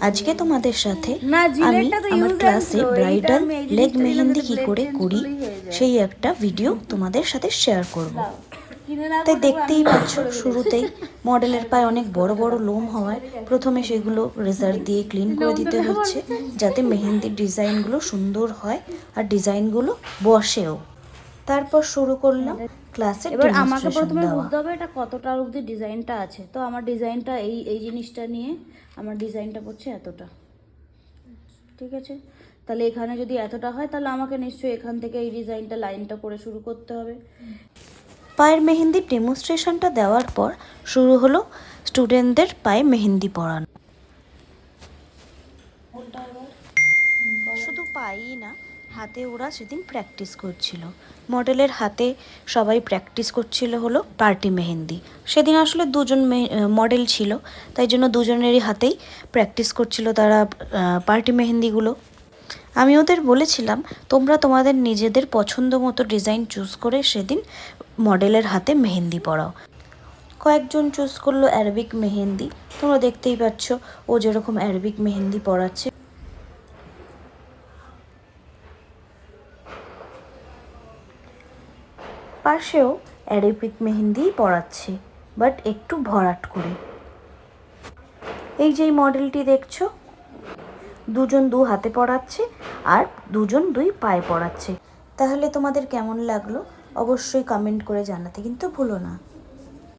আজকে তোমাদের সাথে আমি আমার ক্লাসে ব্রাইডাল লেগ মেহেন্দি কি করে করি সেই একটা ভিডিও তোমাদের সাথে শেয়ার করব। তাই দেখতেই পাচ্ছ শুরুতেই মডেলের পায়ে অনেক বড় বড় লোম হওয়ায় প্রথমে সেগুলো রেজার দিয়ে ক্লিন করে দিতে হচ্ছে, যাতে মেহেন্দির ডিজাইনগুলো সুন্দর হয় আর ডিজাইনগুলো বসেও। তারপর শুরু করলাম ক্লাসের এবার আমাকে ডেমনস্ট্রেশন প্রথমে দেওয়া। বুঝতে হবে এটা কতটা অবধি ডিজাইনটা আছে। তো আমার ডিজাইনটা এই জিনিসটা নিয়ে আমার ডিজাইনটা পড়ছে এতটা, ঠিক আছে। তাহলে এখানে যদি এতটা হয় তাহলে আমাকে নিশ্চয়ই এখান থেকে এই ডিজাইনটা লাইনটা করে শুরু করতে হবে। পায়ের মেহেন্দির ডেমনস্ট্রেশনটা দেওয়ার পর শুরু হলো স্টুডেন্টদের পায়ে মেহেন্দি পরানো। শুধু পায়েই না, হাতে ওরা সেদিন প্র্যাকটিস করছিল। মডেলের হাতে সবাই প্র্যাকটিস করছিল হলো পার্টি মেহেন্দি। সেদিন আসলে দুজন মডেল ছিল, তাই জন্য দুজনেরই হাতেই প্র্যাকটিস করছিল তারা পার্টি মেহেন্দিগুলো। আমি ওদের বলেছিলাম তোমরা তোমাদের নিজেদের পছন্দ মতো ডিজাইন চুজ করে সেদিন মডেলের হাতে মেহেন্দি পরাও। কয়েকজন চুজ করলো অ্যারাবিক মেহেন্দি, তোমরা দেখতেই পাচ্ছ ও যেরকম অ্যারাবিক মেহেন্দি পরাচ্ছে। পাশেও অ্যারাবিক মেহেন্দিই পরাচ্ছে, বাট একটু ভরাট করে। এই যে মডেলটি দেখছো, দুজন দু হাতে পরাচ্ছে আর দুজন দুই পায়ে পরাচ্ছে। তাহলে তোমাদের কেমন লাগলো অবশ্যই কমেন্ট করে জানাতে কিন্তু ভুলো না।